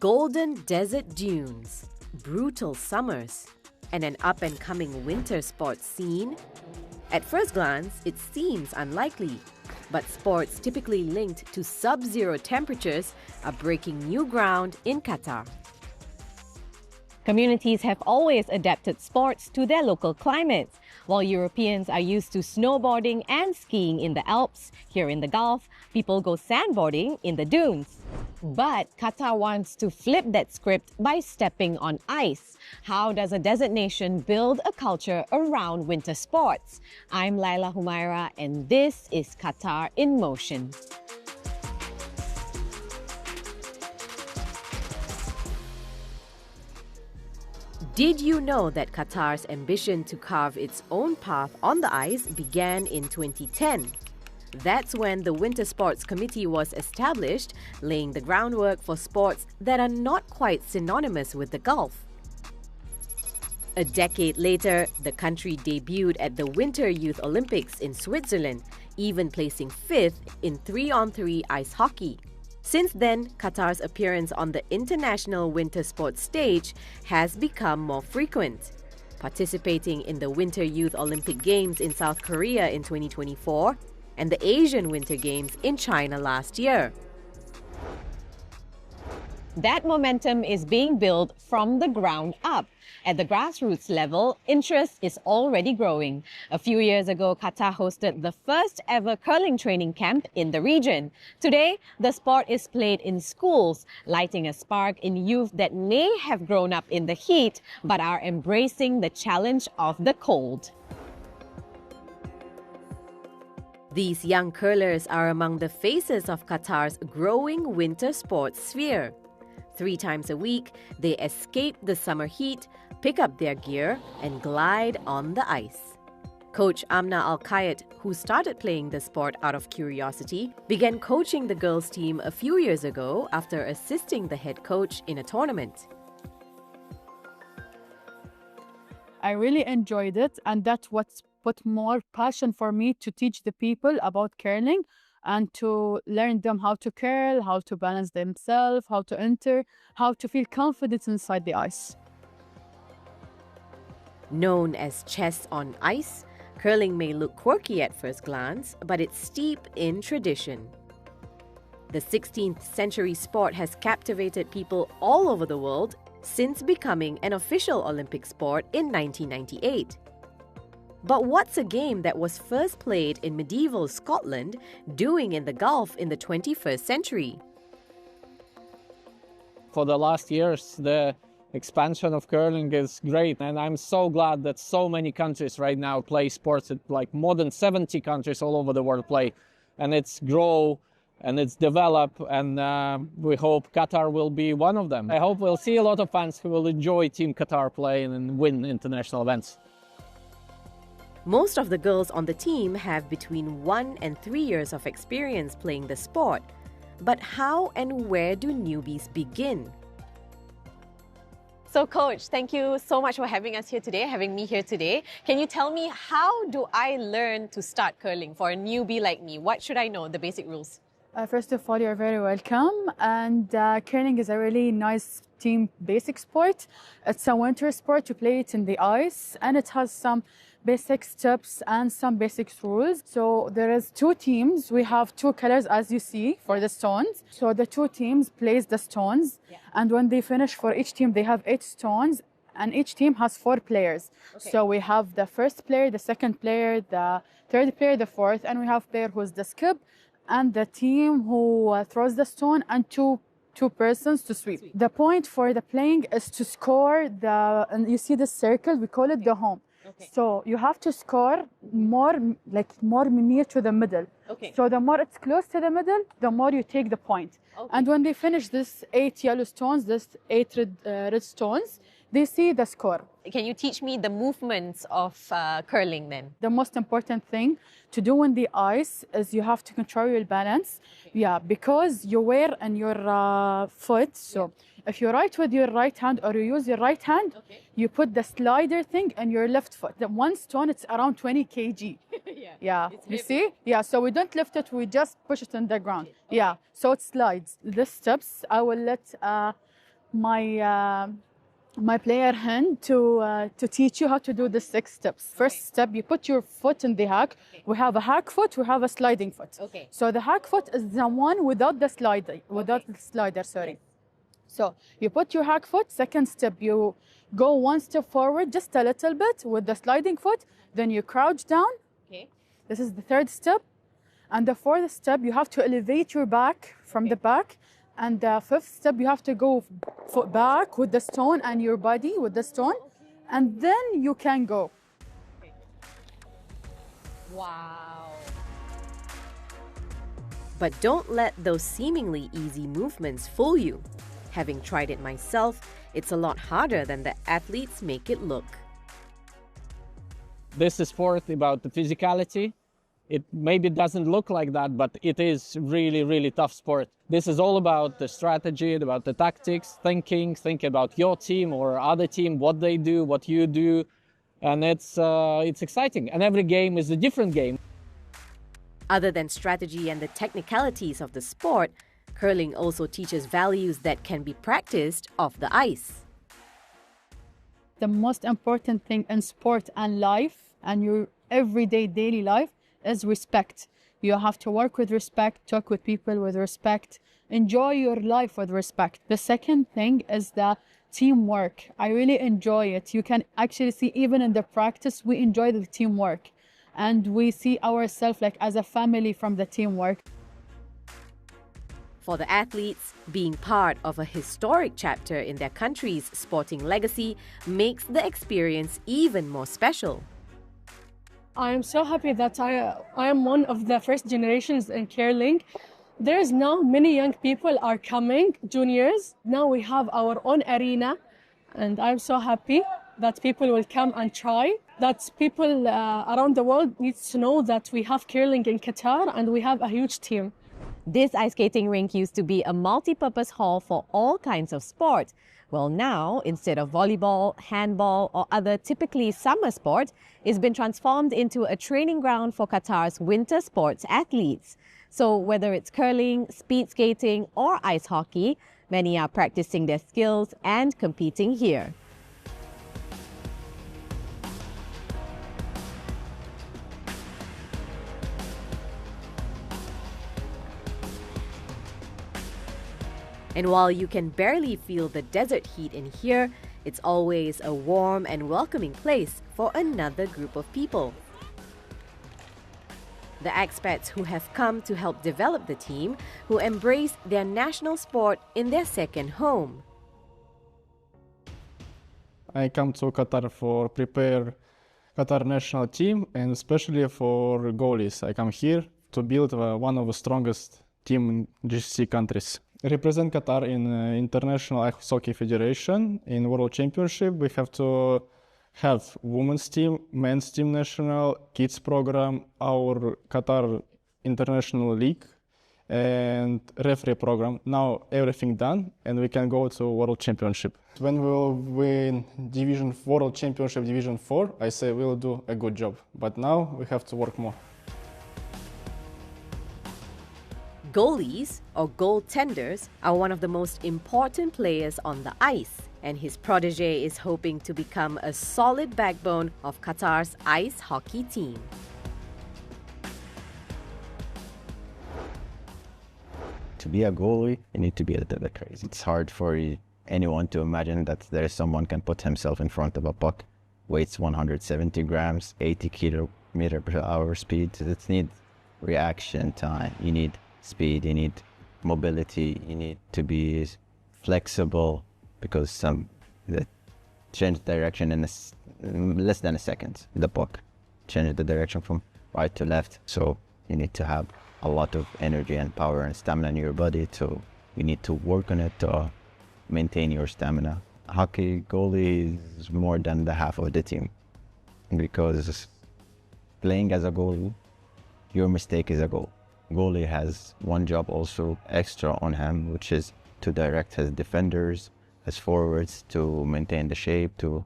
golden desert dunes, brutal summers, and an up-and-coming winter sports scene? At first glance, it seems unlikely, but sports typically linked to sub-zero temperatures are breaking new ground in Qatar. Communities have always adapted sports to their local climates. While Europeans are used to snowboarding and skiing in the Alps, here in the Gulf, people go sandboarding in the dunes. But Qatar wants to flip that script by stepping on ice. How does a desert nation build a culture around winter sports? I'm Laila Humaira, and this is Qatar in Motion. Did you know that Qatar's ambition to carve its own path on the ice began in 2010? That's when the Winter Sports Committee was established, laying the groundwork for sports that are not quite synonymous with the Gulf. A decade later, the country debuted at the Winter Youth Olympics in Switzerland, even placing 5th in 3-on-3 ice hockey. Since then, Qatar's appearance on the international winter sports stage has become more frequent, participating in the Winter Youth Olympic Games in South Korea in 2024 and the Asian Winter Games in China last year. That momentum is being built from the ground up. At the grassroots level, interest is already growing. A few years ago, Qatar hosted the first ever curling training camp in the region. Today, the sport is played in schools, lighting a spark in youth that may have grown up in the heat but are embracing the challenge of the cold. These young curlers are among the faces of Qatar's growing winter sports sphere. 3 times a week, they escape the summer heat, pick up their gear, and glide on the ice. Coach Amna Al-Kayat, who started playing the sport out of curiosity, began coaching the girls' team a few years ago after assisting the head coach in a tournament. I really enjoyed it, and that's what's put more passion for me to teach the people about curling and to learn them how to curl, how to balance themselves, how to enter, how to feel confident inside the ice. Known as chess on ice, curling may look quirky at first glance, but it's steeped in tradition. The 16th century sport has captivated people all over the world since becoming an official Olympic sport in 1998. But what's a game that was first played in medieval Scotland doing in the Gulf in the 21st century? For the last years, the expansion of curling is great, and I'm so glad that so many countries right now play sports. Like more than 70 countries all over the world play, and it's grow and it's develop, and we hope Qatar will be one of them. I hope we'll see a lot of fans who will enjoy Team Qatar playing and win international events. Most of the girls on the team have between 1 and 3 years of experience playing the sport. But how and where do newbies begin? So Coach, thank you so much for having us here today, having me here today. Can you tell me, how do I learn to start curling for a newbie like me? What should I know, the basic rules? First of all, you're very welcome. And curling is a really nice team basic sport. It's a winter sport. You play it in the ice, and it has some basic steps and some basic rules. So there is 2 teams. We have 2 colors, as you see, for the stones. So the 2 teams plays the stones, and when they finish, for each team they have 8 stones, and each team has 4 players. Okay. So we have the first player, the second player, the third player, the fourth, and we have player who's the skip, and the team who throws the stone, and two persons to sweep. The point for the playing is to score and you see the circle, we call it the home. Okay. So you have to score more near to the middle. Okay. So the more it's close to the middle, the more you take the point. Okay. And when they finish this 8 yellow stones, this 8 red stones, they see the score. Can you teach me the movements of curling then? The most important thing to do on the ice is you have to control your balance. Yeah, because you wear on your foot. So if you write with your right hand or you use your right hand, you put the slider thing on your left foot. The one stone, it's around 20 kg. Yeah. You see? Yeah, so we don't lift it, we just push it on the ground. Okay. Yeah, so it slides. These steps, I will let my player hand to teach you how to do the 6 steps. First step, you put your foot in the hack. We have a hack foot, we have a sliding foot. Okay. So the hack foot is the one without the slider, sorry. So you put your hack foot. Second step, you go 1 step forward, just a little bit with the sliding foot. Then you crouch down. Okay. This is the 3rd step. And the 4th step, you have to elevate your back from the back. And the 5th step, you have to go back with the stone and your body with the stone. And then you can go. Wow. But don't let those seemingly easy movements fool you. Having tried it myself, it's a lot harder than the athletes make it look. This is sport about the physicality. It maybe doesn't look like that, but it is really, really tough sport. This is all about the strategy, about the tactics, thinking about your team or other team, what they do, what you do. And it's exciting. And every game is a different game. Other than strategy and the technicalities of the sport, curling also teaches values that can be practiced off the ice. The most important thing in sport and life and your everyday daily life is respect. You have to work with respect, talk with people with respect, enjoy your life with respect. The second thing is the teamwork. I really enjoy it. You can actually see even in the practice, we enjoy the teamwork and we see ourselves like as a family from the teamwork. For the athletes, being part of a historic chapter in their country's sporting legacy makes the experience even more special. I am so happy that I am one of the first generations in curling. There's now many young people are coming, juniors. Now we have our own arena, and I'm so happy that people will come and try. That people around the world need to know that we have curling in Qatar and we have a huge team. This ice skating rink used to be a multi-purpose hall for all kinds of sport. Well, now, instead of volleyball, handball, or other typically summer sports, it's been transformed into a training ground for Qatar's winter sports athletes. So whether it's curling, speed skating, or ice hockey, many are practicing their skills and competing here. And while you can barely feel the desert heat in here, it's always a warm and welcoming place for another group of people. The expats who have come to help develop the team, who embrace their national sport in their second home. I come to Qatar for prepare Qatar national team and especially for goalies. I come here to build one of the strongest team in GCC countries. I represent Qatar in International Ice Hockey Federation. In World Championship, we have to have women's team, men's team national, kids program, our Qatar International League, and referee program. Now everything done, and we can go to World Championship. When we will win World Championship Division 4, I say we'll do a good job. But now we have to work more. Goalies, or goaltenders, are one of the most important players on the ice, and his protege is hoping to become a solid backbone of Qatar's ice hockey team. To be a goalie, you need to be a little bit crazy. It's hard for anyone to imagine that there is someone can put himself in front of a puck, weighs 170 grams, 80 kilometer per hour speed. It needs reaction time. You need speed, you need mobility, you need to be flexible because the change direction in less than a second. The puck change the direction from right to left. So you need to have a lot of energy and power and stamina in your body. So you need to work on it to maintain your stamina. Hockey goalie is more than the half of the team because playing as a goalie, your mistake is a goal. Goalie has one job also extra on him, which is to direct his defenders, his forwards, to maintain the shape, to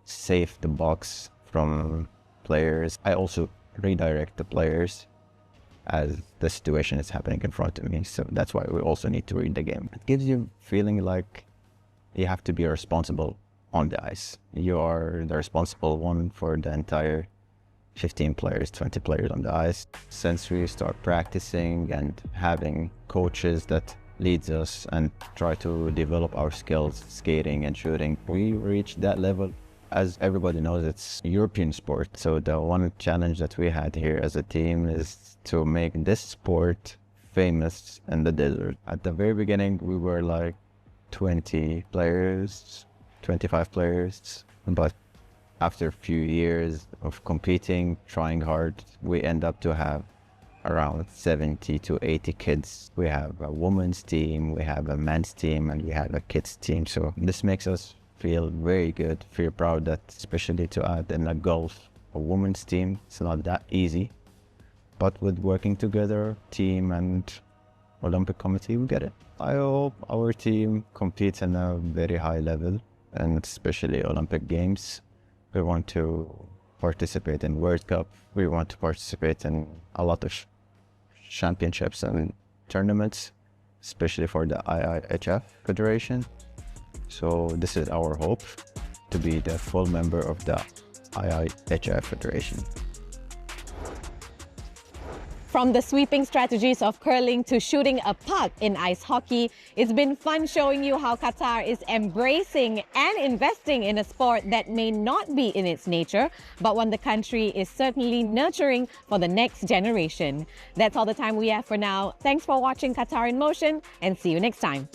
save the box from players. I also redirect the players as the situation is happening in front of me. So that's why we also need to read the game. It gives you feeling like you have to be responsible on the ice. You are the responsible one for the entire 15 players, 20 players on the ice. Since we start practicing and having coaches that leads us and try to develop our skills, skating and shooting, we reached that level. As everybody knows, it's European sport. So the one challenge that we had here as a team is to make this sport famous in the desert. At the very beginning, we were like 20 players, 25 players, but after a few years of competing, trying hard, we end up to have around 70 to 80 kids. We have a women's team, we have a men's team, and we have a kids team. So this makes us feel very good, feel proud that, especially to add in a golf, a women's team, it's not that easy. But with working together, team and Olympic committee, we get it. I hope our team competes in a very high level, and especially Olympic Games. We want to participate in World Cup. We want to participate in a lot of championships and tournaments, especially for the IIHF Federation. So this is our hope, to be the full member of the IIHF Federation. From the sweeping strategies of curling to shooting a puck in ice hockey, it's been fun showing you how Qatar is embracing and investing in a sport that may not be in its nature, but one the country is certainly nurturing for the next generation. That's all the time we have for now. Thanks for watching Qatar in Motion, and see you next time.